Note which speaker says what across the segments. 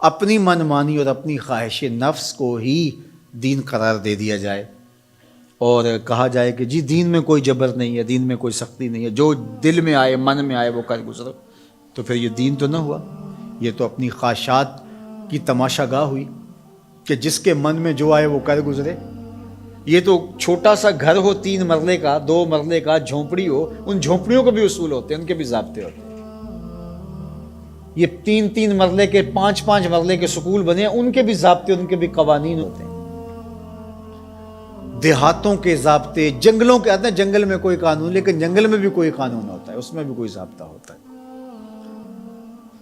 Speaker 1: اپنی من مانی اور اپنی خواہش نفس کو ہی دین قرار دے دیا جائے اور کہا جائے کہ جی دین میں کوئی جبر نہیں ہے، دین میں کوئی سختی نہیں ہے، جو دل میں آئے من میں آئے وہ کر گزرو، تو پھر یہ دین تو نہ ہوا، یہ تو اپنی خواہشات کی تماشا گاہ ہوئی کہ جس کے من میں جو آئے وہ کر گزرے۔ یہ تو چھوٹا سا گھر ہو 3 مرلے کا 2 مرلے کا، جھونپڑی ہو، ان جھونپڑیوں کو بھی اصول ہوتے ہیں، ان کے بھی ضابطے ہوتے ہیں۔ یہ 3 مرلے کے 5 مرلے کے سکول بنے ہیں، ان کے بھی ضابطے، ان کے بھی قوانین ہوتے ہیں۔ دیہاتوں کے ضابطے، جنگلوں کے آتے ہیں، جنگل میں کوئی قانون، لیکن جنگل میں بھی کوئی قانون ہوتا ہے، اس میں بھی کوئی ضابطہ ہوتا ہے۔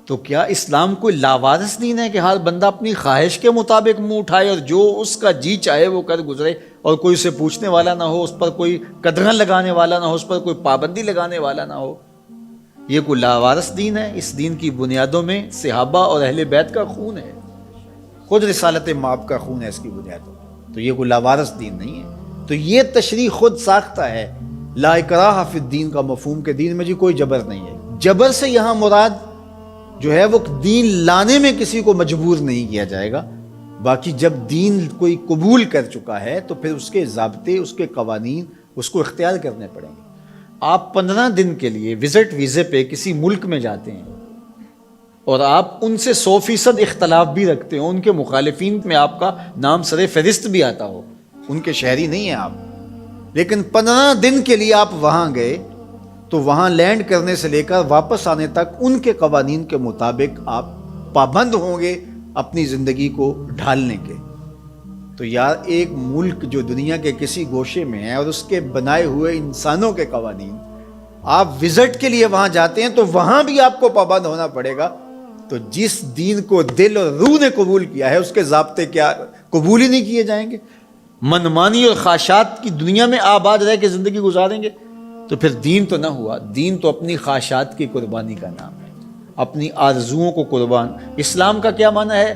Speaker 1: تو کیا اسلام کوئی لاوارث دین ہے کہ ہر بندہ اپنی خواہش کے مطابق منہ اٹھائے اور جو اس کا جی چاہے وہ کر گزرے، اور کوئی اسے پوچھنے والا نہ ہو، اس پر کوئی قدغن لگانے والا نہ ہو، اس پر کوئی پابندی لگانے والا نہ ہو؟ یہ کوئی لاوارث دین ہے؟ اس دین کی بنیادوں میں صحابہ اور اہل بیت کا خون ہے، خود رسالت مآب کا خون ہے اس کی بنیادوں میں، تو یہ کوئی لاوارث دین نہیں ہے۔ تو یہ تشریح خود ساختہ ہے لا اکراہ فی الدین کا مفہوم، کہ دین میں جی کوئی جبر نہیں ہے۔ جبر سے یہاں مراد جو ہے وہ دین لانے میں کسی کو مجبور نہیں کیا جائے گا، باقی جب دین کوئی قبول کر چکا ہے تو پھر اس کے ضابطے، اس کے قوانین اس کو اختیار کرنے پڑیں گے۔ آپ 15 دن کے لیے وزٹ ویزے پہ کسی ملک میں جاتے ہیں اور آپ ان سے 100% اختلاف بھی رکھتے ہو، ان کے مخالفین میں آپ کا نام سر فہرست بھی آتا ہو، ان کے شہری نہیں ہیں آپ، لیکن 15 دن کے لیے آپ وہاں گئے تو وہاں لینڈ کرنے سے لے کر واپس آنے تک ان کے قوانین کے مطابق آپ پابند ہوں گے اپنی زندگی کو ڈھالنے کے۔ تو یار ایک ملک جو دنیا کے کسی گوشے میں ہے اور اس کے بنائے ہوئے انسانوں کے قوانین، آپ وزٹ کے لیے وہاں جاتے ہیں تو وہاں بھی آپ کو پابند ہونا پڑے گا۔ تو جس دین کو دل اور روح نے قبول کیا ہے اس کے ضابطے کیا قبول ہی نہیں کیے جائیں گے؟ منمانی اور خواہشات کی دنیا میں آباد رہ کے زندگی گزاریں گے تو پھر دین تو نہ ہوا۔ دین تو اپنی خواہشات کی قربانی کا نام ہے، اپنی آرزوؤں کو قربان۔ اسلام کا کیا معنی ہے؟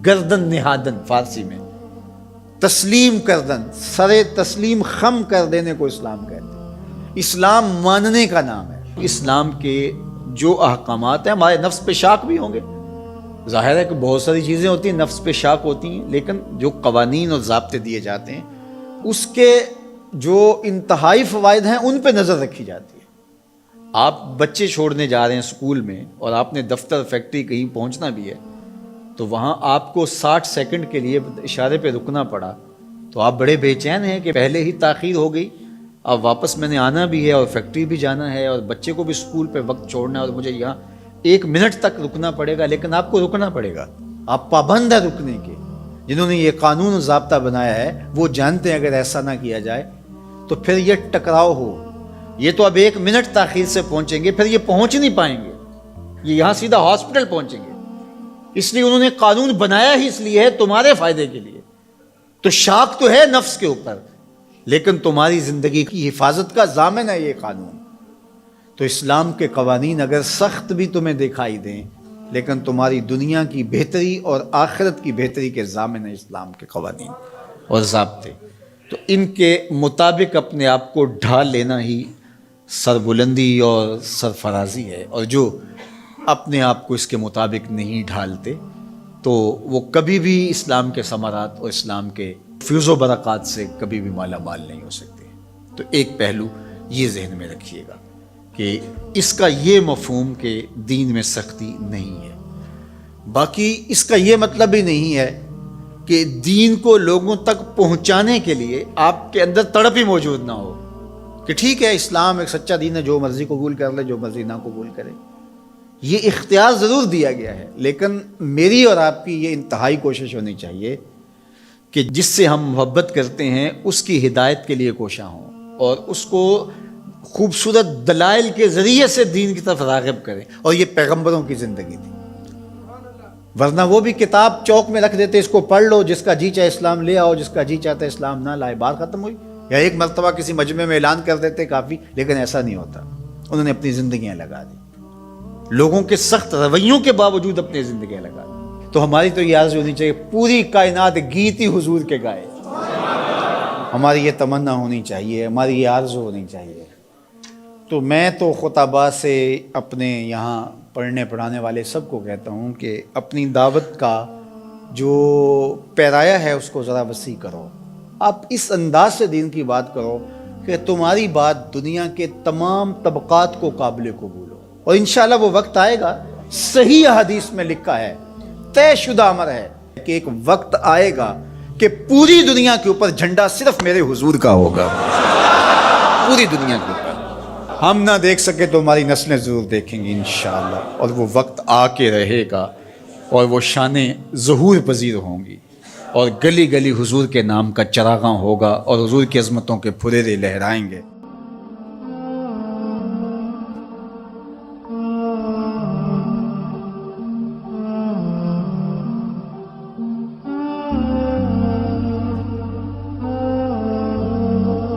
Speaker 1: گردن نہادن، فارسی میں تسلیم کردن، سر تسلیم خم کر دینے کو اسلام کہتے ہیں۔ اسلام ماننے کا نام ہے۔ اسلام کے جو احکامات ہیں، ہمارے نفس پہ شاک بھی ہوں گے، ظاہر ہے کہ بہت ساری چیزیں ہوتی ہیں نفس پہ شاک ہوتی ہیں، لیکن جو قوانین اور ضابطے دیے جاتے ہیں اس کے جو انتہائی فوائد ہیں ان پہ نظر رکھی جاتی ہے۔ آپ بچے چھوڑنے جا رہے ہیں اسکول میں اور آپ نے دفتر فیکٹری کہیں پہنچنا بھی ہے تو وہاں آپ کو 60 سیکنڈ کے لیے اشارے پہ رکنا پڑا تو آپ بڑے بے چین ہیں کہ پہلے ہی تاخیر ہو گئی، اب واپس میں نے آنا بھی ہے اور فیکٹری بھی جانا ہے اور بچے کو بھی اسکول پہ وقت چھوڑنا ہے اور مجھے یہاں 1 منٹ تک رکنا پڑے گا، لیکن آپ کو رکنا پڑے گا، آپ پابند ہیں رکنے کے۔ جنہوں نے یہ قانون و ضابطہ بنایا ہے وہ جانتے ہیں اگر ایسا نہ کیا جائے تو پھر یہ ٹکراؤ ہو، یہ تو اب 1 منٹ تاخیر سے پہنچیں گے، پھر یہ پہنچ نہیں پائیں گے، یہ یہاں سیدھا ہاسپٹل پہنچیں گے۔ اس لیے انہوں نے قانون بنایا ہی اس لیے ہے تمہارے فائدے کے لیے۔ تو شاک تو ہے نفس کے اوپر، لیکن تمہاری زندگی کی حفاظت کا ضامن ہے یہ قانون۔ تو اسلام کے قوانین اگر سخت بھی تمہیں دکھائی دیں لیکن تمہاری دنیا کی بہتری اور آخرت کی بہتری کے ضامن ہے اسلام کے قوانین اور ضابطے۔ تو ان کے مطابق اپنے آپ کو ڈھال لینا ہی سربلندی اور سرفرازی ہے، اور جو اپنے آپ کو اس کے مطابق نہیں ڈھالتے تو وہ کبھی بھی اسلام کے ثمرات اور اسلام کے فیض و برکات سے کبھی بھی مالا مال نہیں ہو سکتے۔ تو ایک پہلو یہ ذہن میں رکھیے گا کہ اس کا یہ مفہوم کہ دین میں سختی نہیں ہے۔ باقی اس کا یہ مطلب بھی نہیں ہے کہ دین کو لوگوں تک پہنچانے کے لیے آپ کے اندر تڑپ ہی موجود نہ ہو کہ ٹھیک ہے اسلام ایک سچا دین ہے، جو مرضی قبول کر لے، جو مرضی نہ قبول کرے۔ یہ اختیار ضرور دیا گیا ہے، لیکن میری اور آپ کی یہ انتہائی کوشش ہونی چاہیے کہ جس سے ہم محبت کرتے ہیں اس کی ہدایت کے لیے کوشاں ہوں اور اس کو خوبصورت دلائل کے ذریعے سے دین کی طرف راغب کریں، اور یہ پیغمبروں کی زندگی تھی۔ ورنہ وہ بھی کتاب چوک میں رکھ دیتے، اس کو پڑھ لو، جس کا جی چاہے اسلام لے آؤ، جس کا جی چاہتا ہے اسلام نہ لائے، بات ختم ہوئی۔ یا ایک مرتبہ کسی مجمع میں اعلان کر دیتے کافی، لیکن ایسا نہیں ہوتا، انہوں نے اپنی زندگیاں لگا دی، لوگوں کے سخت رویوں کے باوجود اپنی زندگیاں لگا دی۔ تو ہماری تو یہ عرض ہونی چاہیے پوری کائنات گیتی حضور کے گائے، ہماری یہ تمنا ہونی چاہیے، ہماری یہ عرض ہونی چاہیے۔ تو میں تو خطبہ سے اپنے یہاں پڑھنے پڑھانے والے سب کو کہتا ہوں کہ اپنی دعوت کا جو پیرایا ہے اس کو ذرا وسیع کرو. آپ اس انداز سے دین کی بات کرو کہ تمہاری بات دنیا کے تمام طبقات کو قابل قبول ہو. اور انشاءاللہ وہ وقت آئے گا, صحیح حدیث میں لکھا ہے, طے شدہ امر ہے کہ ایک وقت آئے گا کہ پوری دنیا کے اوپر جھنڈا صرف میرے حضور کا ہوگا. پوری دنیا کے اوپر ہم نہ دیکھ سکے تو ہماری نسلیں ضرور دیکھیں گی انشاءاللہ. اور وہ وقت آ کے رہے گا اور وہ شانیں ظہور پذیر ہوں گی اور گلی گلی حضور کے نام کا چراغاں ہوگا اور حضور کی عظمتوں کے پھریرے لہرائیں گے.